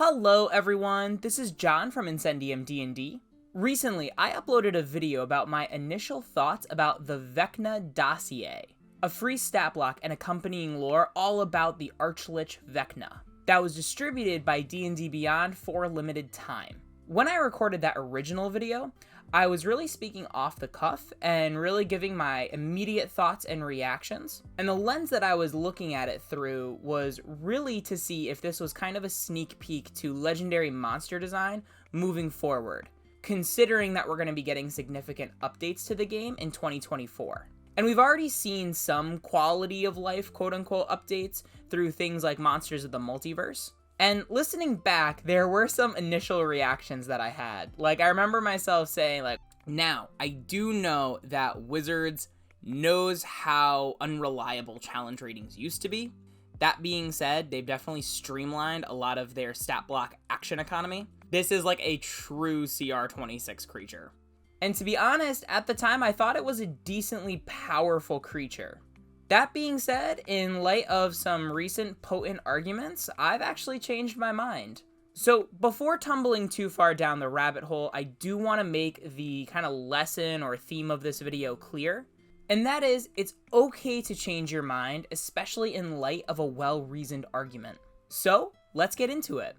Hello everyone, this is John from Incendium D&D. Recently, I uploaded a video about my initial thoughts about the Vecna Dossier, a free stat block and accompanying lore all about the Archlich Vecna, that was distributed by D&D Beyond for a limited time. When I recorded that original video, I was really speaking off the cuff and really giving my immediate thoughts and reactions. And the lens that I was looking at it through was really to see if this was kind of a sneak peek to legendary monster design moving forward, considering that we're going to be getting significant updates to the game in 2024. And we've already seen some quality of life quote-unquote updates through things like Monsters of the Multiverse. And listening back, there were some initial reactions that I had. Like, I remember myself saying, now, I do know that Wizards knows how unreliable challenge ratings used to be. That being said, they've definitely streamlined a lot of their stat block action economy. This is like a true CR26 creature. And to be honest, at the time, I thought it was a decently powerful creature. That being said, in light of some recent potent arguments, I've actually changed my mind. So before tumbling too far down the rabbit hole, I do want to make the kind of lesson or theme of this video clear. And that is, it's okay to change your mind, especially in light of a well-reasoned argument. So let's get into it.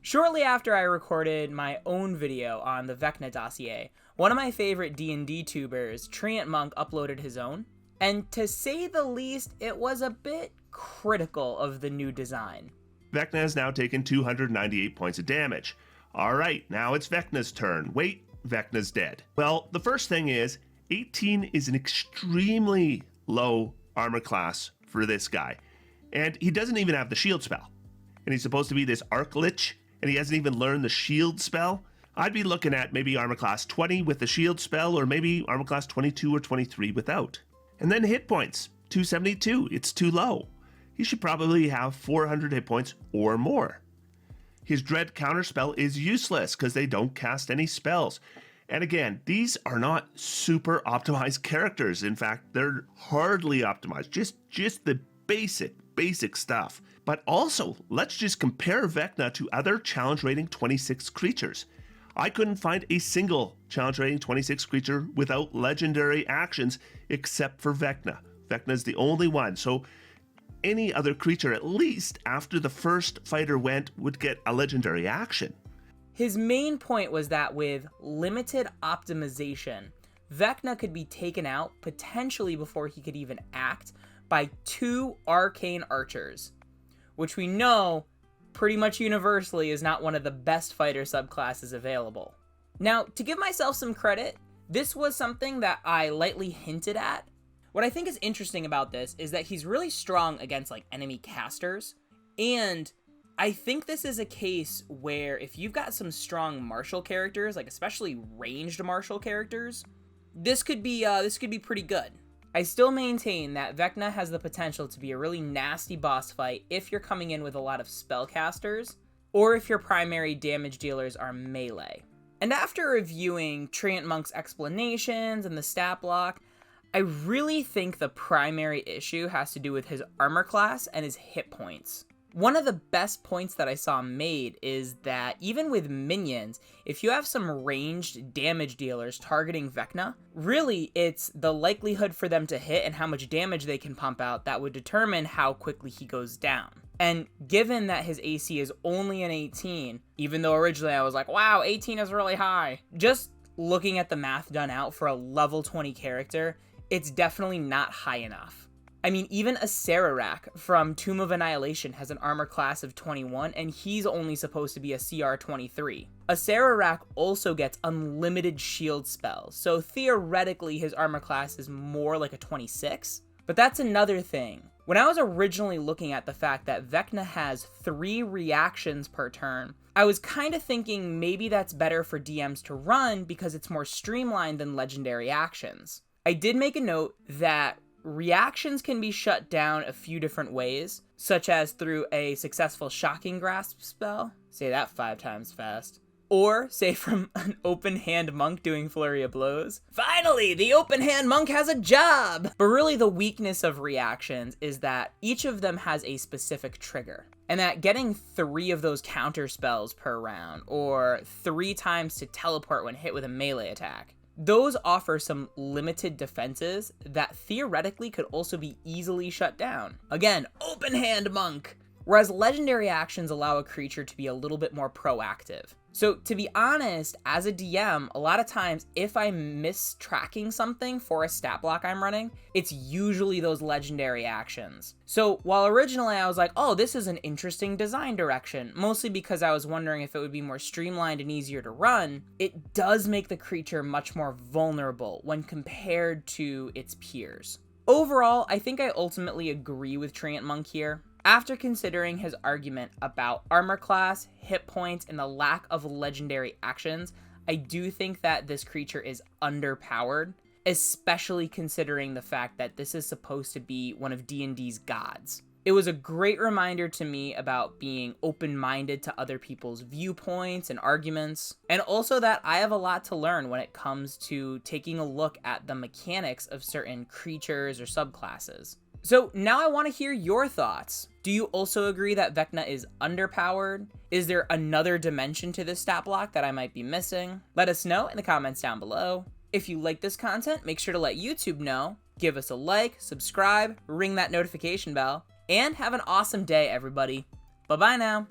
Shortly after I recorded my own video on the Vecna Dossier, one of my favorite D&D tubers, Treant Monk, uploaded his own, and to say the least, it was a bit critical of the new design. Vecna has now taken 298 points of damage. Alright, now it's Vecna's turn. Wait, Vecna's dead. Well, the first thing is, 18 is an extremely low armor class for this guy, and he doesn't even have the shield spell. And he's supposed to be this Archlich, and he hasn't even learned the shield spell. I'd be looking at maybe armor class 20 with the shield spell, or maybe armor class 22 or 23 without. And then hit points, 272, it's too low. He should probably have 400 hit points or more. His dread counterspell is useless because they don't cast any spells. And again, these are not super optimized characters. In fact, they're hardly optimized, just the basic stuff. But also, let's just compare Vecna to other challenge rating 26 creatures. I couldn't find a single challenge rating 26 creature without legendary actions except for Vecna. Vecna's the only one, so any other creature, at least after the first fighter went, would get a legendary action. His main point was that with limited optimization, Vecna could be taken out potentially before he could even act by 2 arcane archers, which we know pretty much universally is not one of the best fighter subclasses available. Now, to give myself some credit, this was something that I lightly hinted at. What I think is interesting about this is that he's really strong against enemy casters, and I think this is a case where if you've got some strong martial characters, especially ranged martial characters, this could be pretty good. I still maintain that Vecna has the potential to be a really nasty boss fight if you're coming in with a lot of spellcasters, or if your primary damage dealers are melee. And after reviewing Treant Monk's explanations and the stat block, I really think the primary issue has to do with his armor class and his hit points. One of the best points that I saw made is that even with minions, if you have some ranged damage dealers targeting Vecna, really it's the likelihood for them to hit and how much damage they can pump out that would determine how quickly he goes down. And given that his AC is only an 18, even though originally I was like, wow, 18 is really high, just looking at the math done out for a level 20 character, it's definitely not high enough. I mean, even a Sararak from Tomb of Annihilation has an armor class of 21, and he's only supposed to be a CR 23. A Sararak also gets unlimited shield spells, so theoretically his armor class is more like a 26. But that's another thing. When I was originally looking at the fact that Vecna has 3 reactions per turn, I was kind of thinking maybe that's better for DMs to run because it's more streamlined than legendary actions. I did make a note that reactions can be shut down a few different ways, such as through a successful Shocking Grasp spell, say that 5 times fast, Or, say from an open hand monk doing flurry of blows, finally, the open hand monk has a job! But really the weakness of reactions is that each of them has a specific trigger. And that getting 3 of those counter spells per round, or 3 times to teleport when hit with a melee attack, those offer some limited defenses that theoretically could also be easily shut down. Again, open hand monk! Whereas legendary actions allow a creature to be a little bit more proactive. So to be honest, as a DM, a lot of times if I'm mistracking something for a stat block I'm running, it's usually those legendary actions. So while originally I was like, oh, this is an interesting design direction, mostly because I was wondering if it would be more streamlined and easier to run, it does make the creature much more vulnerable when compared to its peers. Overall, I think I ultimately agree with Treant Monk here. After considering his argument about armor class, hit points, and the lack of legendary actions, I do think that this creature is underpowered, especially considering the fact that this is supposed to be one of D&D's gods. It was a great reminder to me about being open-minded to other people's viewpoints and arguments, and also that I have a lot to learn when it comes to taking a look at the mechanics of certain creatures or subclasses. So now I want to hear your thoughts. Do you also agree that Vecna is underpowered? Is there another dimension to this stat block that I might be missing? Let us know in the comments down below. If you like this content, make sure to let YouTube know, give us a like, subscribe, ring that notification bell, and have an awesome day, everybody. Bye-bye now.